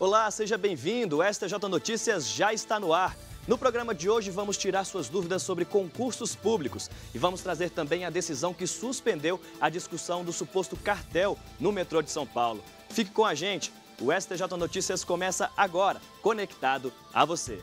Olá, seja bem-vindo. O STJ Notícias já está no ar. No programa de hoje vamos tirar suas dúvidas sobre concursos públicos e vamos trazer também a decisão que suspendeu a discussão do suposto cartel no metrô de São Paulo. Fique com a gente. O STJ Notícias começa agora, conectado a você.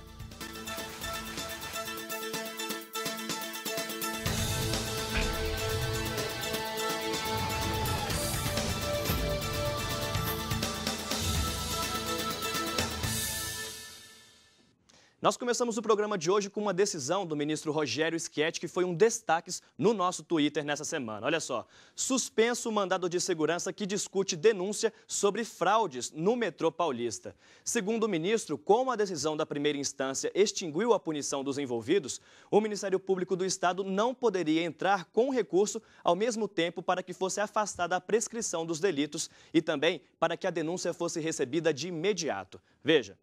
Nós começamos o programa de hoje com uma decisão do ministro Rogério Schietti, que foi um destaque no nosso Twitter nessa semana. Olha só, suspenso o mandado de segurança que discute denúncia sobre fraudes no metrô paulista. Segundo o ministro, como a decisão da primeira instância extinguiu a punição dos envolvidos, o Ministério Público do Estado não poderia entrar com recurso ao mesmo tempo para que fosse afastada a prescrição dos delitos e também para que a denúncia fosse recebida de imediato. Veja.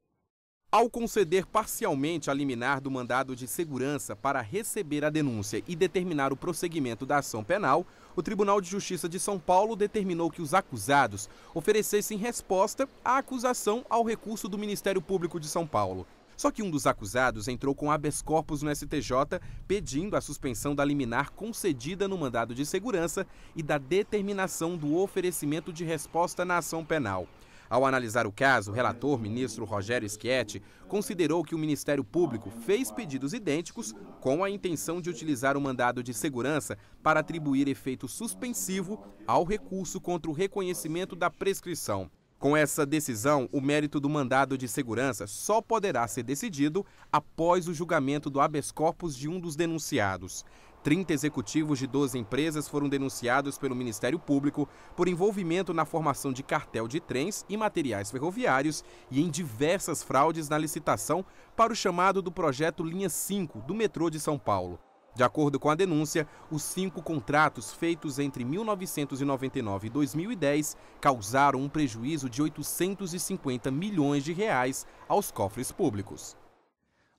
Ao conceder parcialmente a liminar do mandado de segurança para receber a denúncia e determinar o prosseguimento da ação penal, o Tribunal de Justiça de São Paulo determinou que os acusados oferecessem resposta à acusação ao recurso do Ministério Público de São Paulo. Só que um dos acusados entrou com habeas corpus no STJ pedindo a suspensão da liminar concedida no mandado de segurança e da determinação do oferecimento de resposta na ação penal. Ao analisar o caso, o relator, ministro Rogério Schietti, considerou que o Ministério Público fez pedidos idênticos com a intenção de utilizar o mandado de segurança para atribuir efeito suspensivo ao recurso contra o reconhecimento da prescrição. Com essa decisão, o mérito do mandado de segurança só poderá ser decidido após o julgamento do habeas corpus de um dos denunciados. 30 executivos de 12 empresas foram denunciados pelo Ministério Público por envolvimento na formação de cartel de trens e materiais ferroviários e em diversas fraudes na licitação para o chamado do projeto Linha 5 do metrô de São Paulo. De acordo com a denúncia, os 5 contratos feitos entre 1999 e 2010 causaram um prejuízo de 850 milhões de reais aos cofres públicos.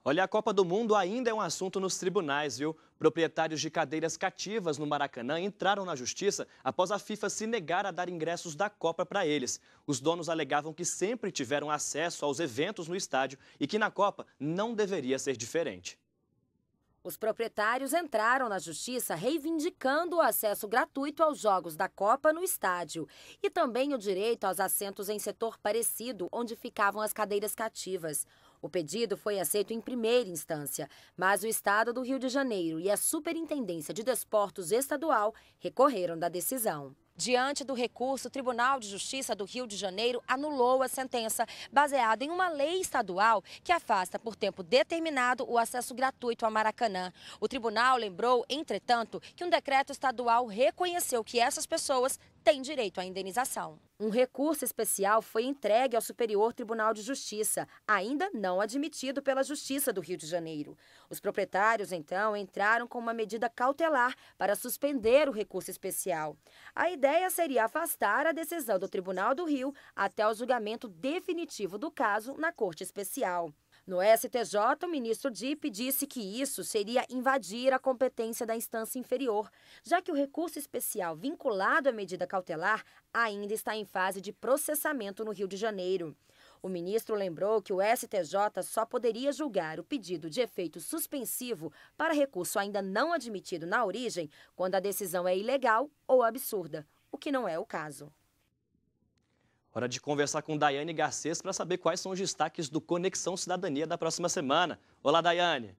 Olha, a Copa do Mundo ainda é um assunto nos tribunais, viu? Proprietários de cadeiras cativas no Maracanã entraram na justiça após a FIFA se negar a dar ingressos da Copa para eles. Os donos alegavam que sempre tiveram acesso aos eventos no estádio e que na Copa não deveria ser diferente. Os proprietários entraram na justiça reivindicando o acesso gratuito aos jogos da Copa no estádio e também o direito aos assentos em setor parecido onde ficavam as cadeiras cativas. O pedido foi aceito em primeira instância, mas o Estado do Rio de Janeiro e a Superintendência de Desportos Estadual recorreram da decisão. Diante do recurso, o Tribunal de Justiça do Rio de Janeiro anulou a sentença, baseada em uma lei estadual que afasta por tempo determinado o acesso gratuito ao Maracanã. O tribunal lembrou, entretanto, que um decreto estadual reconheceu que essas pessoas têm direito à indenização. Um recurso especial foi entregue ao Superior Tribunal de Justiça, ainda não admitido pela Justiça do Rio de Janeiro. Os proprietários, então, entraram com uma medida cautelar para suspender o recurso especial. A ideia seria afastar a decisão do Tribunal do Rio até o julgamento definitivo do caso na Corte Especial. No STJ, o ministro Dipp disse que isso seria invadir a competência da instância inferior, já que o recurso especial vinculado à medida cautelar ainda está em fase de processamento no Rio de Janeiro. O ministro lembrou que o STJ só poderia julgar o pedido de efeito suspensivo para recurso ainda não admitido na origem quando a decisão é ilegal ou absurda, o que não é o caso. Hora de conversar com Daiane Garcês para saber quais são os destaques do Conexão Cidadania da próxima semana. Olá, Daiane.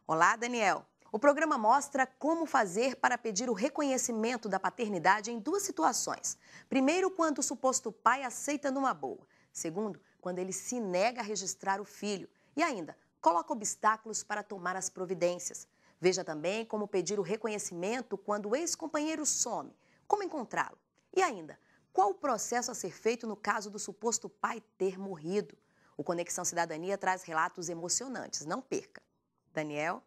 Olá, Daniel. O programa mostra como fazer para pedir o reconhecimento da paternidade em 2 situações. Primeiro, quando o suposto pai aceita numa boa. Segundo, quando ele se nega a registrar o filho. E ainda, coloca obstáculos para tomar as providências. Veja também como pedir o reconhecimento quando o ex-companheiro some. Como encontrá-lo. E ainda, qual o processo a ser feito no caso do suposto pai ter morrido? O Conexão Cidadania traz relatos emocionantes. Não perca. Daniel?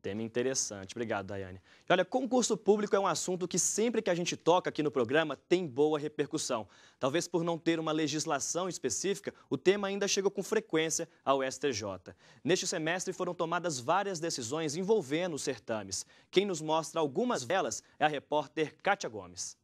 Tema interessante. Obrigado, Daiane. E olha, concurso público é um assunto que sempre que a gente toca aqui no programa tem boa repercussão. Talvez por não ter uma legislação específica, o tema ainda chega com frequência ao STJ. Neste semestre foram tomadas várias decisões envolvendo os certames. Quem nos mostra algumas delas é a repórter Kátia Gomes.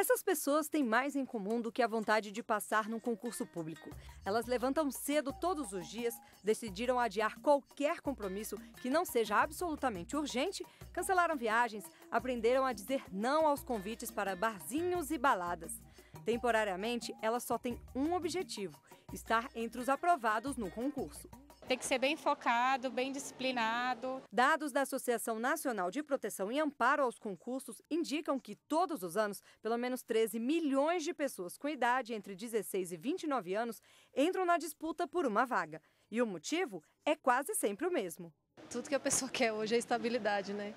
Essas pessoas têm mais em comum do que a vontade de passar num concurso público. Elas levantam cedo todos os dias, decidiram adiar qualquer compromisso que não seja absolutamente urgente, cancelaram viagens, aprenderam a dizer não aos convites para barzinhos e baladas. Temporariamente, elas só têm um objetivo: estar entre os aprovados no concurso. Tem que ser bem focado, bem disciplinado. Dados da Associação Nacional de Proteção e Amparo aos Concursos indicam que, todos os anos, pelo menos 13 milhões de pessoas com idade entre 16 e 29 anos entram na disputa por uma vaga. E o motivo é quase sempre o mesmo. Tudo que a pessoa quer hoje é estabilidade, né?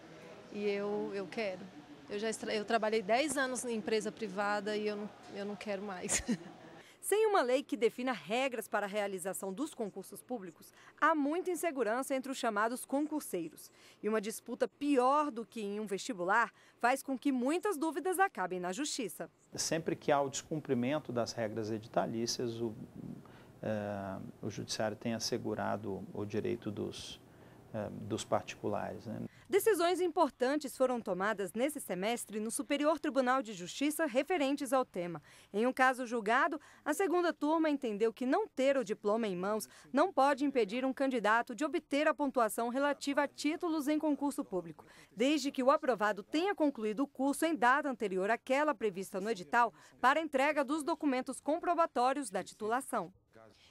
E eu quero. Eu trabalhei 10 anos em empresa privada e eu não quero mais. Sem uma lei que defina regras para a realização dos concursos públicos, há muita insegurança entre os chamados concurseiros. E uma disputa pior do que em um vestibular faz com que muitas dúvidas acabem na justiça. Sempre que há o descumprimento das regras editalícias, o judiciário tem assegurado o direito dos particulares, né? Decisões importantes foram tomadas nesse semestre no Superior Tribunal de Justiça referentes ao tema. Em um caso julgado, a segunda turma entendeu que não ter o diploma em mãos não pode impedir um candidato de obter a pontuação relativa a títulos em concurso público, desde que o aprovado tenha concluído o curso em data anterior àquela prevista no edital para entrega dos documentos comprobatórios da titulação.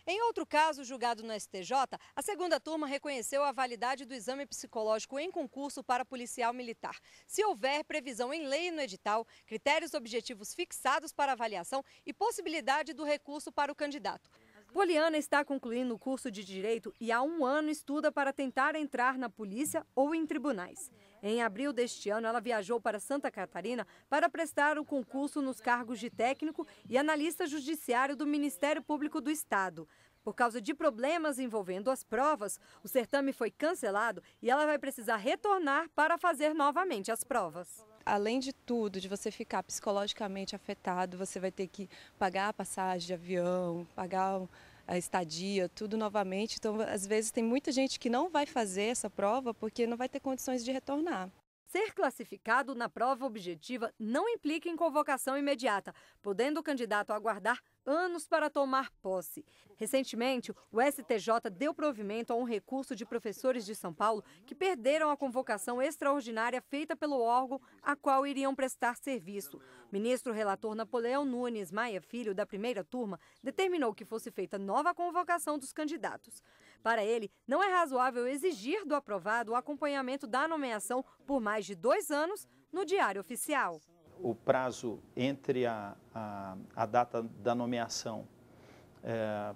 Em outro caso, julgado no STJ, a segunda turma reconheceu a validade do exame psicológico em concurso para policial militar, se houver previsão em lei no edital, critérios objetivos fixados para avaliação e possibilidade do recurso para o candidato. Poliana está concluindo o curso de Direito e há 1 ano estuda para tentar entrar na polícia ou em tribunais. Em abril deste ano, ela viajou para Santa Catarina para prestar o concurso nos cargos de técnico e analista judiciário do Ministério Público do Estado. Por causa de problemas envolvendo as provas, o certame foi cancelado e ela vai precisar retornar para fazer novamente as provas. Além de tudo, de você ficar psicologicamente afetado, você vai ter que pagar a passagem de avião, pagar a estadia, tudo novamente. Então, às vezes, tem muita gente que não vai fazer essa prova porque não vai ter condições de retornar. Ser classificado na prova objetiva não implica em convocação imediata, podendo o candidato aguardar anos para tomar posse. Recentemente, o STJ deu provimento a um recurso de professores de São Paulo que perderam a convocação extraordinária feita pelo órgão a qual iriam prestar serviço. O ministro relator Napoleão Nunes Maia Filho, da primeira turma, determinou que fosse feita nova convocação dos candidatos. Para ele, não é razoável exigir do aprovado o acompanhamento da nomeação por mais de 2 anos no Diário Oficial. O prazo entre a data da nomeação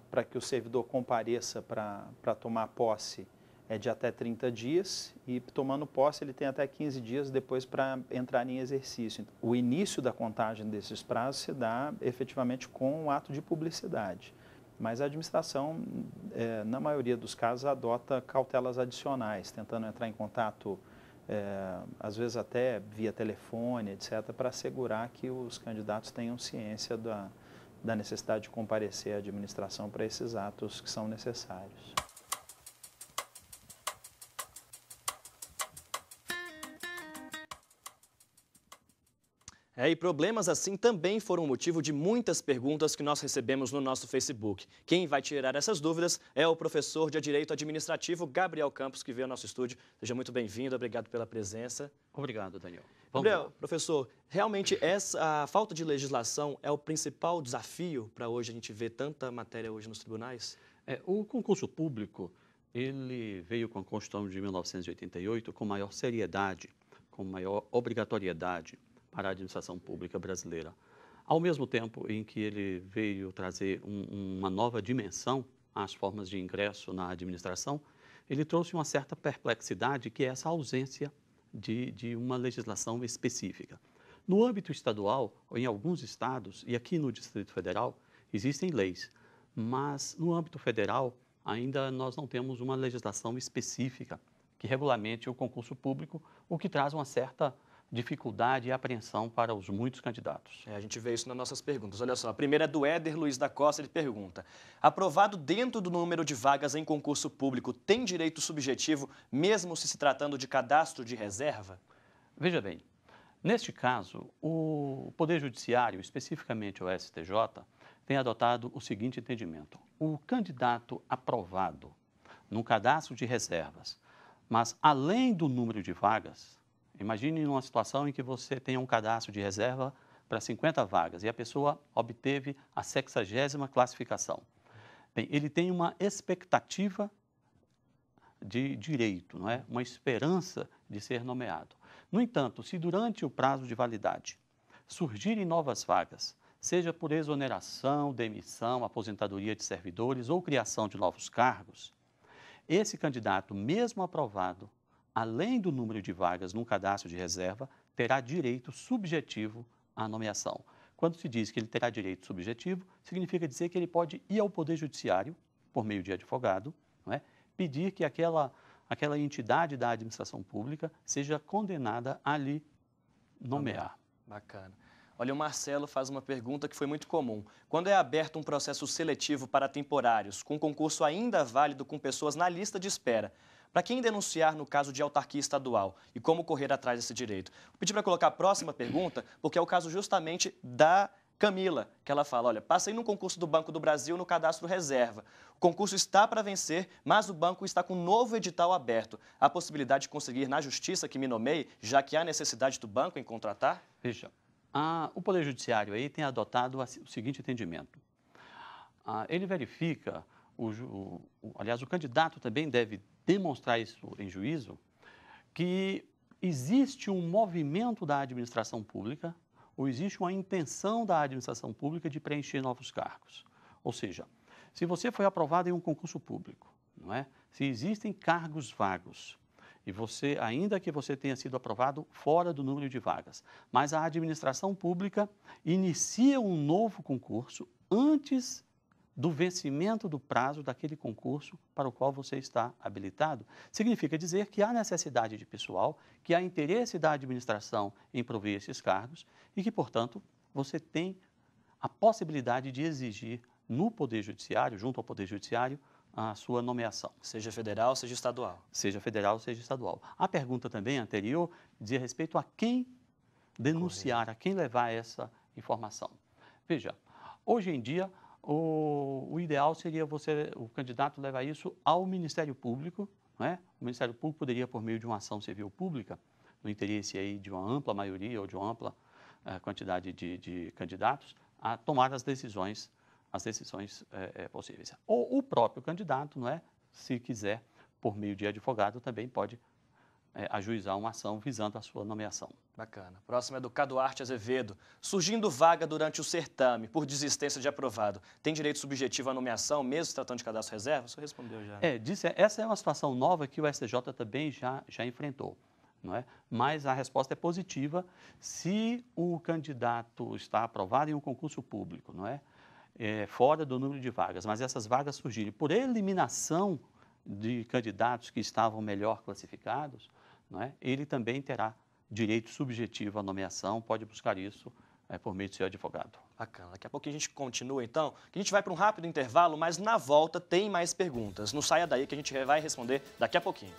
para que o servidor compareça para tomar posse é de até 30 dias e, tomando posse, ele tem até 15 dias depois para entrar em exercício. O início da contagem desses prazos se dá efetivamente com o ato de publicidade, mas a administração, na maioria dos casos, adota cautelas adicionais, tentando entrar em contato às vezes até via telefone, etc., para assegurar que os candidatos tenham ciência da necessidade de comparecer à administração para esses atos que são necessários. E problemas assim também foram motivo de muitas perguntas que nós recebemos no nosso Facebook. Quem vai tirar essas dúvidas é o professor de Direito Administrativo, Gabriel Campos, que veio ao nosso estúdio. Seja muito bem-vindo, obrigado pela presença. Obrigado, Daniel. Gabriel, professor, realmente a falta de legislação é o principal desafio para hoje a gente ver tanta matéria hoje nos tribunais? O concurso público, ele veio com a Constituição de 1988 com maior seriedade, com maior obrigatoriedade para a administração pública brasileira. Ao mesmo tempo em que ele veio trazer uma nova dimensão às formas de ingresso na administração, ele trouxe uma certa perplexidade, que é essa ausência de uma legislação específica. No âmbito estadual, em alguns estados, e aqui no Distrito Federal, existem leis, mas no âmbito federal ainda nós não temos uma legislação específica que regulamente o concurso público, o que traz uma certa dificuldade e apreensão para os muitos candidatos. A gente vê isso nas nossas perguntas. Olha só, a primeira é do Éder Luiz da Costa, ele pergunta: aprovado dentro do número de vagas em concurso público, tem direito subjetivo, mesmo se tratando de cadastro de reserva? Veja bem, Neste caso, o Poder Judiciário, especificamente o STJ, tem adotado o seguinte entendimento. O candidato aprovado num cadastro de reservas, mas além do número de vagas, imagine uma situação em que você tem um cadastro de reserva para 50 vagas e a pessoa obteve a 60ª classificação. Bem, ele tem uma expectativa de direito, não é? Uma esperança de ser nomeado. No entanto, se durante o prazo de validade surgirem novas vagas, seja por exoneração, demissão, aposentadoria de servidores ou criação de novos cargos, esse candidato, mesmo aprovado, além do número de vagas num cadastro de reserva, terá direito subjetivo à nomeação. Quando se diz que ele terá direito subjetivo, significa dizer que ele pode ir ao Poder Judiciário, por meio de advogado, não é? Pedir que aquela entidade da administração pública seja condenada a lhe nomear. Bacana. Olha, o Marcelo faz uma pergunta que foi muito comum. Quando é aberto um processo seletivo para temporários, com concurso ainda válido com pessoas na lista de espera, para quem denunciar no caso de autarquia estadual e como correr atrás desse direito? Vou pedir para colocar a próxima pergunta, porque é o caso justamente da Camila, que ela fala, olha, passei num concurso do Banco do Brasil no cadastro reserva. O concurso está para vencer, mas o banco está com um novo edital aberto. Há possibilidade de conseguir na justiça que me nomeie, já que há necessidade do banco em contratar? Veja, o Poder Judiciário aí tem adotado o seguinte entendimento. Ele verifica, aliás, o candidato também deve demonstrar isso em juízo, que existe um movimento da administração pública ou existe uma intenção da administração pública de preencher novos cargos. Ou seja, se você foi aprovado em um concurso público, não é? Se existem cargos vagos e você, ainda que você tenha sido aprovado fora do número de vagas, mas a administração pública inicia um novo concurso antes do vencimento do prazo daquele concurso para o qual você está habilitado, significa dizer que há necessidade de pessoal, que há interesse da administração em prover esses cargos e que, portanto, você tem a possibilidade de exigir no Poder Judiciário, junto ao Poder Judiciário, a sua nomeação. Seja federal, seja estadual. Seja federal, seja estadual. A pergunta também anterior dizia respeito a quem denunciar, a quem levar essa informação. Veja, hoje em dia, o ideal seria o candidato levar isso ao Ministério Público, não é? O Ministério Público poderia, por meio de uma ação civil pública, no interesse aí de uma ampla maioria ou de uma ampla quantidade de candidatos, a tomar as decisões possíveis. Ou o próprio candidato, não é? Se quiser, por meio de advogado, também pode ajuizar uma ação visando a sua nomeação. Bacana. Próximo é do Caduarte Azevedo. Surgindo vaga durante o certame por desistência de aprovado, tem direito subjetivo à nomeação, mesmo se tratando de cadastro reserva? Você respondeu já. Essa é uma situação nova que o STJ também já enfrentou, não é? Mas a resposta é positiva se o candidato está aprovado em um concurso público, não é? Fora do número de vagas, mas essas vagas surgirem por eliminação de candidatos que estavam melhor classificados, não é? Ele também terá direito subjetivo à nomeação, pode buscar isso por meio do seu advogado. Bacana. Daqui a pouco a gente continua, então, que a gente vai para um rápido intervalo, mas na volta tem mais perguntas. Não saia daí que a gente vai responder daqui a pouquinho.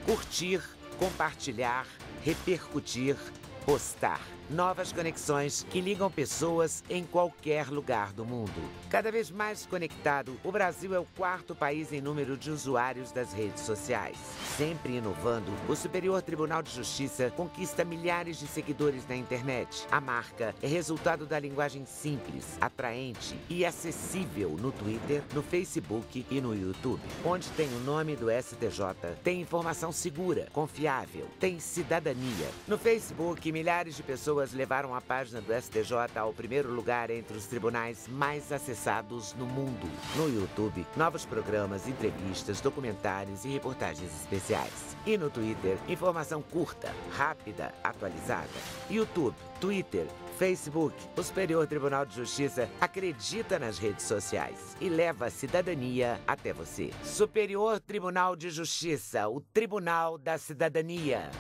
Curtir, compartilhar, repercutir, postar. Novas conexões que ligam pessoas em qualquer lugar do mundo. Cada vez mais conectado, o Brasil é o 4º país em número de usuários das redes sociais. Sempre inovando, o Superior Tribunal de Justiça conquista milhares de seguidores na internet. A marca é resultado da linguagem simples, atraente e acessível no Twitter, no Facebook e no YouTube. Onde tem o nome do STJ, tem informação segura, confiável, tem cidadania. No Facebook, milhares de pessoas levaram a página do STJ ao primeiro lugar entre os tribunais mais acessados no mundo. No YouTube, novos programas, entrevistas, documentários e reportagens especiais. E no Twitter, informação curta, rápida, atualizada. YouTube, Twitter, Facebook, o Superior Tribunal de Justiça acredita nas redes sociais e leva a cidadania até você. Superior Tribunal de Justiça, o Tribunal da Cidadania.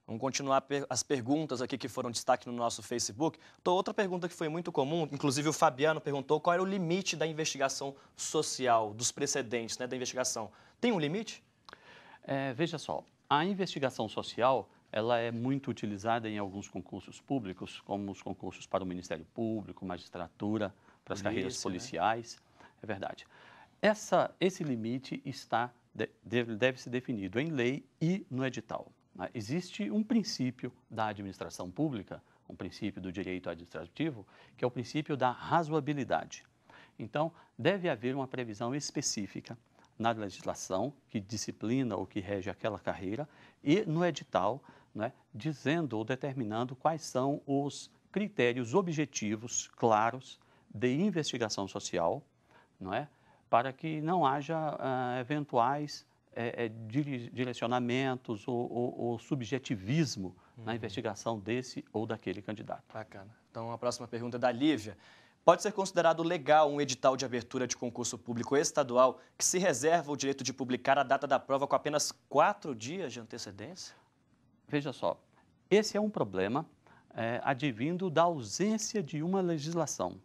Um Vamos continuar as perguntas aqui que foram destaque no nosso Facebook. Outra pergunta que foi muito comum, inclusive o Fabiano perguntou qual era o limite da investigação social, dos precedentes, né, da investigação. Tem um limite? Veja só, a investigação social ela é muito utilizada em alguns concursos públicos, como os concursos para o Ministério Público, magistratura, para as carreiras policiais. Né? É verdade. Esse limite deve ser definido em lei e no edital. Existe um princípio da administração pública, um princípio do direito administrativo, que é o princípio da razoabilidade. Então, deve haver uma previsão específica na legislação que disciplina ou que rege aquela carreira e no edital, né, dizendo ou determinando quais são os critérios objetivos claros de investigação social, não é? Para que não haja eventuais direcionamentos ou subjetivismo na investigação desse ou daquele candidato. Bacana. Então, a próxima pergunta é da Lívia. Pode ser considerado legal um edital de abertura de concurso público estadual que se reserva o direito de publicar a data da prova com apenas 4 dias de antecedência? Veja só, esse é um problema advindo da ausência de uma legislação,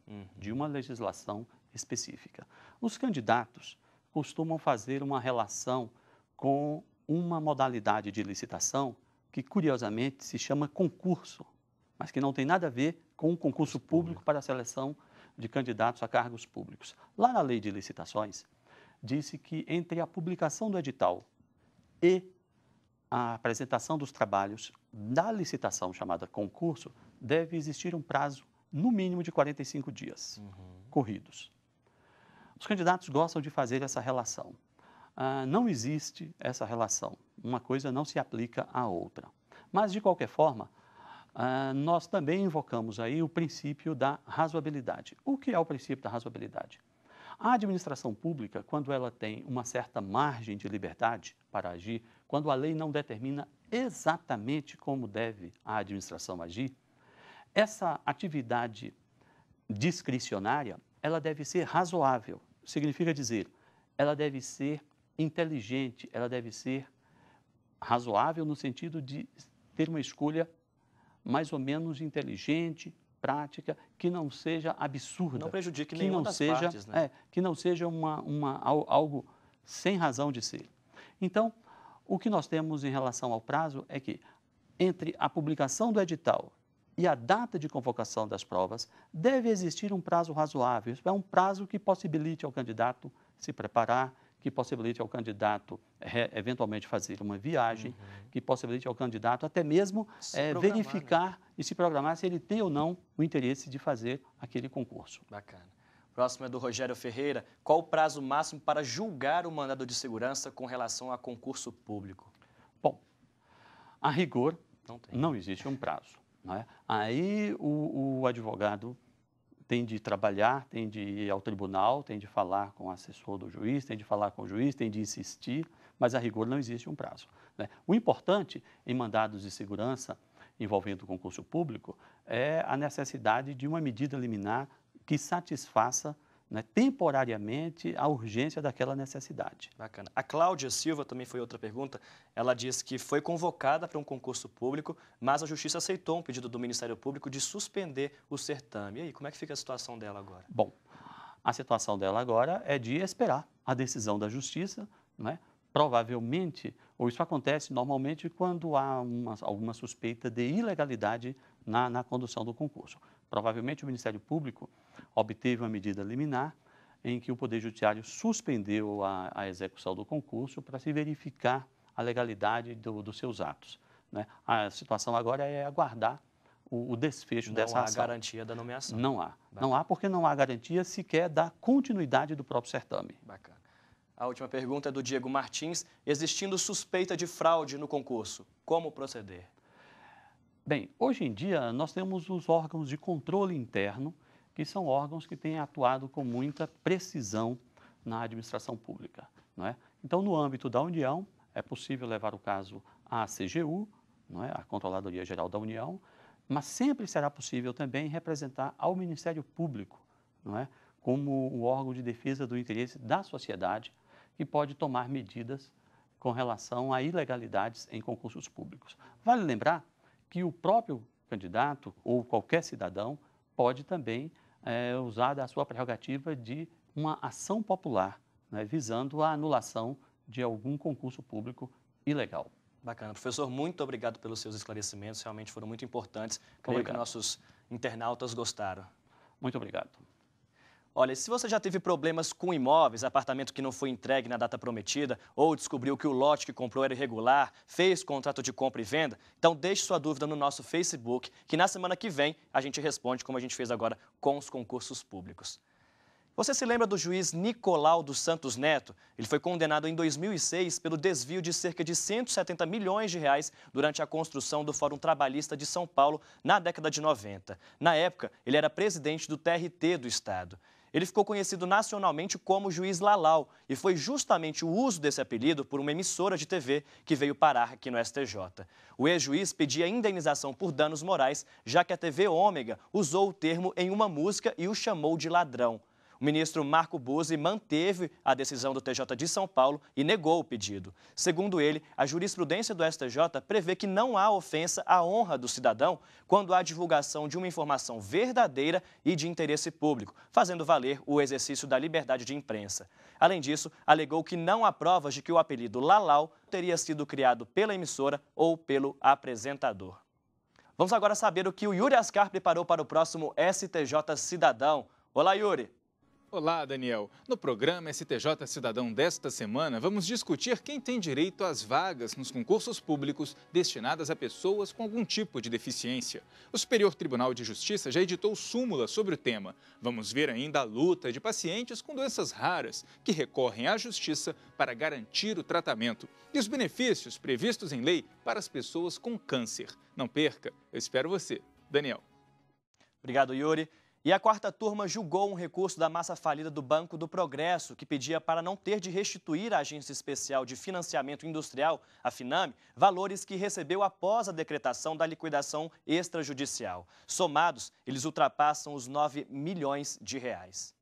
específica. Os candidatos costumam fazer uma relação com uma modalidade de licitação que, curiosamente, se chama concurso, mas que não tem nada a ver com um concurso público para a seleção de candidatos a cargos públicos. Lá na Lei de Licitações, disse que entre a publicação do edital e a apresentação dos trabalhos da licitação chamada concurso, deve existir um prazo, no mínimo, de 45 dias corridos. Os candidatos gostam de fazer essa relação. Não existe essa relação. Uma coisa não se aplica à outra. Mas, de qualquer forma, nós também invocamos aí o princípio da razoabilidade. O que é o princípio da razoabilidade? A administração pública, quando ela tem uma certa margem de liberdade para agir, quando a lei não determina exatamente como deve a administração agir, essa atividade discricionária, ela deve ser razoável. Significa dizer, ela deve ser inteligente, ela deve ser razoável no sentido de ter uma escolha mais ou menos inteligente, prática, que não seja absurda. Não prejudique nenhuma das partes, né? Que não seja algo sem razão de ser. Então, o que nós temos em relação ao prazo é que, entre a publicação do edital e a data de convocação das provas, deve existir um prazo razoável. Isso é um prazo que possibilite ao candidato se preparar, que possibilite ao candidato eventualmente fazer uma viagem, que possibilite ao candidato até mesmo verificar, né, e se programar se ele tem ou não o interesse de fazer aquele concurso. Bacana. Próximo é do Rogério Ferreira. Qual o prazo máximo para julgar o mandado de segurança com relação a concurso público? Bom, a rigor, não existe um prazo. Não é? Aí o advogado tem de trabalhar, tem de ir ao tribunal, tem de falar com o assessor do juiz, tem de falar com o juiz, tem de insistir, mas a rigor não existe um prazo. Né? O importante em mandados de segurança envolvendo o concurso público é a necessidade de uma medida liminar que satisfaça, né, temporariamente a urgência daquela necessidade. Bacana. A Cláudia Silva também foi outra pergunta. Ela disse que foi convocada para um concurso público, mas a Justiça aceitou um pedido do Ministério Público de suspender o certame. E aí, como é que fica a situação dela agora? Bom, a situação dela agora é de esperar a decisão da Justiça, né? Provavelmente, ou isso acontece normalmente quando há alguma suspeita de ilegalidade na condução do concurso. Provavelmente o Ministério Público obteve uma medida liminar em que o Poder Judiciário suspendeu a execução do concurso para se verificar a legalidade dos seus atos. Né? A situação agora é aguardar o desfecho dessa ação. Não há garantia da nomeação. Não há. Não há porque não há garantia sequer da continuidade do próprio certame. Bacana. A última pergunta é do Diego Martins. Existindo suspeita de fraude no concurso, como proceder? Bem, hoje em dia nós temos os órgãos de controle interno, que são órgãos que têm atuado com muita precisão na administração pública. Não é? Então, no âmbito da União, é possível levar o caso à CGU, não é? A Controladoria Geral da União, mas sempre será possível também representar ao Ministério Público, não é? Como o órgão de defesa do interesse da sociedade, que pode tomar medidas com relação a ilegalidades em concursos públicos. Vale lembrar que o próprio candidato ou qualquer cidadão pode também usar da sua prerrogativa de uma ação popular, né, visando a anulação de algum concurso público ilegal. Bacana. Professor, muito obrigado pelos seus esclarecimentos, realmente foram muito importantes. Creio que nossos internautas gostaram. Muito obrigado. Olha, se você já teve problemas com imóveis, apartamento que não foi entregue na data prometida, ou descobriu que o lote que comprou era irregular, fez contrato de compra e venda, então deixe sua dúvida no nosso Facebook, que na semana que vem a gente responde, como a gente fez agora com os concursos públicos. Você se lembra do juiz Nicolau dos Santos Neto? Ele foi condenado em 2006 pelo desvio de cerca de 170 milhões de reais durante a construção do Fórum Trabalhista de São Paulo na década de 90. Na época, ele era presidente do TRT do Estado. Ele ficou conhecido nacionalmente como Juiz Lalau e foi justamente o uso desse apelido por uma emissora de TV que veio parar aqui no STJ. O ex-juiz pedia indenização por danos morais, já que a TV Ômega usou o termo em uma música e o chamou de ladrão. O ministro Marco Buzzi manteve a decisão do TJ de São Paulo e negou o pedido. Segundo ele, a jurisprudência do STJ prevê que não há ofensa à honra do cidadão quando há divulgação de uma informação verdadeira e de interesse público, fazendo valer o exercício da liberdade de imprensa. Além disso, alegou que não há provas de que o apelido Lalau teria sido criado pela emissora ou pelo apresentador. Vamos agora saber o que o Yuri Ascar preparou para o próximo STJ Cidadão. Olá, Yuri! Olá, Daniel. No programa STJ Cidadão desta semana, vamos discutir quem tem direito às vagas nos concursos públicos destinadas a pessoas com algum tipo de deficiência. O Superior Tribunal de Justiça já editou súmula sobre o tema. Vamos ver ainda a luta de pacientes com doenças raras que recorrem à Justiça para garantir o tratamento e os benefícios previstos em lei para as pessoas com câncer. Não perca, eu espero você. Daniel. Obrigado, Yuri. E a quarta turma julgou um recurso da massa falida do Banco do Progresso, que pedia para não ter de restituir à Agência Especial de Financiamento Industrial, a FINAME, valores que recebeu após a decretação da liquidação extrajudicial. Somados, eles ultrapassam os 9 milhões de reais.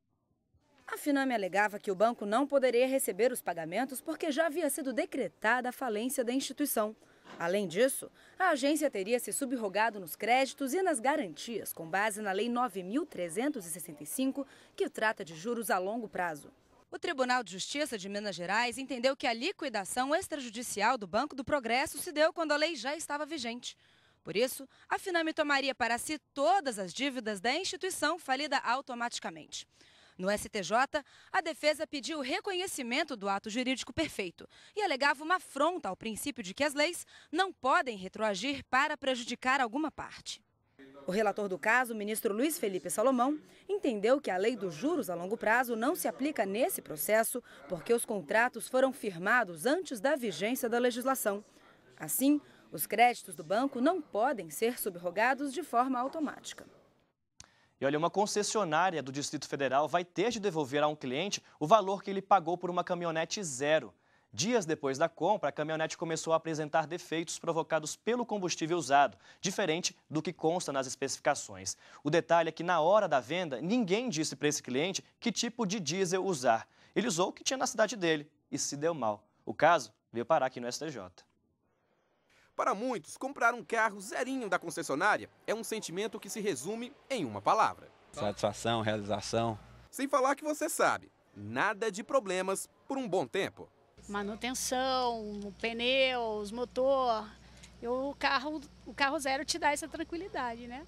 A FINAME alegava que o banco não poderia receber os pagamentos porque já havia sido decretada a falência da instituição. Além disso, a agência teria se subrogado nos créditos e nas garantias, com base na Lei 9.365, que trata de juros a longo prazo. O Tribunal de Justiça de Minas Gerais entendeu que a liquidação extrajudicial do Banco do Progresso se deu quando a lei já estava vigente. Por isso, a FINAME tomaria para si todas as dívidas da instituição falida automaticamente. No STJ, a defesa pediu o reconhecimento do ato jurídico perfeito e alegava uma afronta ao princípio de que as leis não podem retroagir para prejudicar alguma parte. O relator do caso, o ministro Luiz Felipe Salomão, entendeu que a lei dos juros a longo prazo não se aplica nesse processo porque os contratos foram firmados antes da vigência da legislação. Assim, os créditos do banco não podem ser subrogados de forma automática. E olha, uma concessionária do Distrito Federal vai ter de devolver a um cliente o valor que ele pagou por uma caminhonete zero. Dias depois da compra, a caminhonete começou a apresentar defeitos provocados pelo combustível usado, diferente do que consta nas especificações. O detalhe é que na hora da venda, ninguém disse para esse cliente que tipo de diesel usar. Ele usou o que tinha na cidade dele e se deu mal. O caso veio parar aqui no STJ. Para muitos, comprar um carro zerinho da concessionária é um sentimento que se resume em uma palavra: satisfação, realização. Sem falar que você sabe, nada de problemas por um bom tempo. Manutenção, pneus, motor. O carro zero te dá essa tranquilidade, né?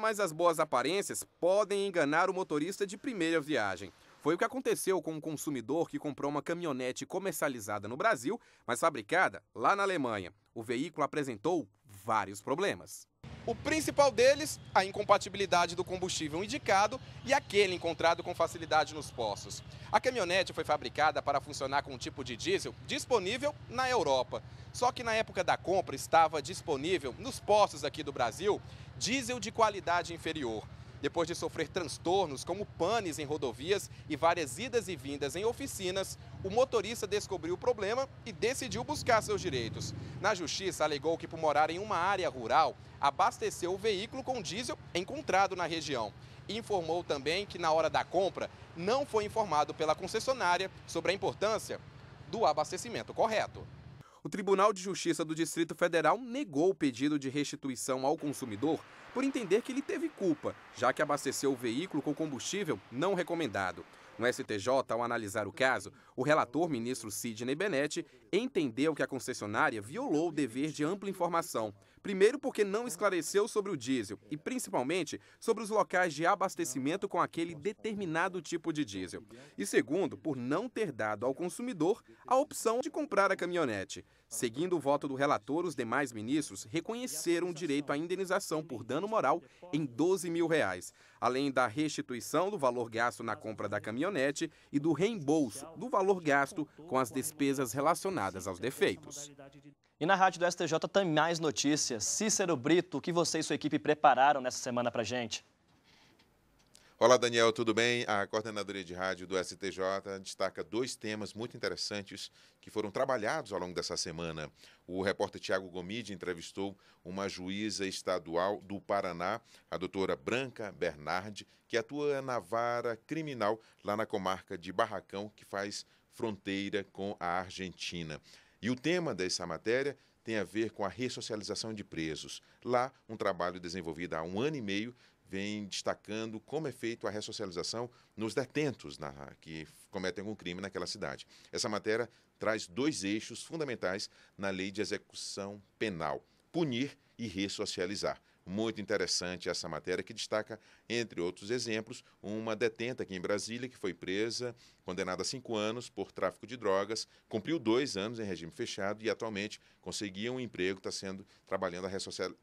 Mas as boas aparências podem enganar o motorista de primeira viagem. Foi o que aconteceu com um consumidor que comprou uma caminhonete comercializada no Brasil, mas fabricada lá na Alemanha. O veículo apresentou vários problemas. O principal deles, a incompatibilidade do combustível indicado e aquele encontrado com facilidade nos postos. A caminhonete foi fabricada para funcionar com um tipo de diesel disponível na Europa. Só que na época da compra estava disponível nos postos aqui do Brasil diesel de qualidade inferior. Depois de sofrer transtornos como panes em rodovias e várias idas e vindas em oficinas, o motorista descobriu o problema e decidiu buscar seus direitos. Na justiça, alegou que por morar em uma área rural, abasteceu o veículo com diesel encontrado na região. E informou também que na hora da compra não foi informado pela concessionária sobre a importância do abastecimento correto. O Tribunal de Justiça do Distrito Federal negou o pedido de restituição ao consumidor por entender que ele teve culpa, já que abasteceu o veículo com combustível não recomendado. No STJ, ao analisar o caso, o relator, ministro Sidney Benetti, entendeu que a concessionária violou o dever de ampla informação. Primeiro, porque não esclareceu sobre o diesel e, principalmente, sobre os locais de abastecimento com aquele determinado tipo de diesel. E segundo, por não ter dado ao consumidor a opção de comprar a caminhonete. Seguindo o voto do relator, os demais ministros reconheceram o direito à indenização por dano moral em R$12 mil, além da restituição do valor gasto na compra da caminhonete e do reembolso do valor gasto com as despesas relacionadas aos defeitos. E na rádio do STJ tem mais notícias. Cícero Brito, o que você e sua equipe prepararam nessa semana pra gente? Olá, Daniel, tudo bem? A coordenadoria de rádio do STJ destaca 2 temas muito interessantes que foram trabalhados ao longo dessa semana. O repórter Tiago Gomide entrevistou uma juíza estadual do Paraná, a doutora Branca Bernardi, que atua na vara criminal lá na comarca de Barracão, que faz fronteira com a Argentina. E o tema dessa matéria tem a ver com a ressocialização de presos. Lá, um trabalho desenvolvido há 1 ano e meio vem destacando como é feita a ressocialização nos detentos que cometem algum crime naquela cidade. Essa matéria traz 2 eixos fundamentais na lei de execução penal: punir e ressocializar. Muito interessante essa matéria, que destaca, entre outros exemplos, uma detenta aqui em Brasília que foi presa, condenada a 5 anos por tráfico de drogas, cumpriu 2 anos em regime fechado e atualmente conseguiu um emprego, está trabalhando a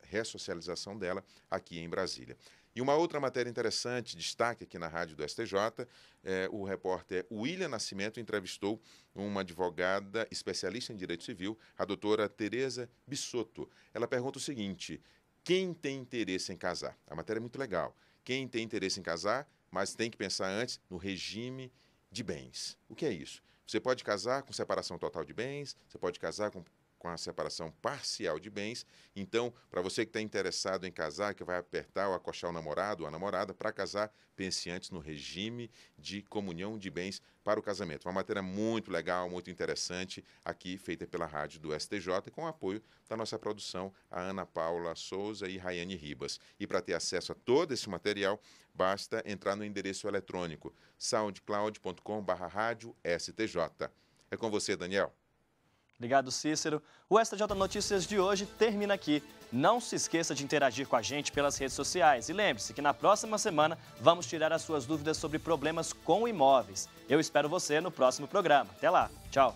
ressocialização dela aqui em Brasília. E uma outra matéria interessante, destaque aqui na rádio do STJ, o repórter William Nascimento entrevistou uma advogada especialista em direito civil, a doutora Tereza Bissotto. Ela pergunta o seguinte: quem tem interesse em casar? A matéria é muito legal. Quem tem interesse em casar, mas tem que pensar antes no regime de bens. O que é isso? Você pode casar com separação total de bens, você pode casar com a separação parcial de bens. Então, para você que está interessado em casar, que vai apertar ou acochar o namorado ou a namorada, para casar, pense antes no regime de comunhão de bens para o casamento. Uma matéria muito legal, muito interessante, aqui feita pela rádio do STJ, com o apoio da nossa produção, a Ana Paula Souza e Raiane Ribas. E para ter acesso a todo esse material, basta entrar no endereço eletrônico soundcloud.com/rádio-STJ. É com você, Daniel. Obrigado, Cícero. O STJ Notícias de hoje termina aqui. Não se esqueça de interagir com a gente pelas redes sociais. E lembre-se que na próxima semana vamos tirar as suas dúvidas sobre problemas com imóveis. Eu espero você no próximo programa. Até lá. Tchau.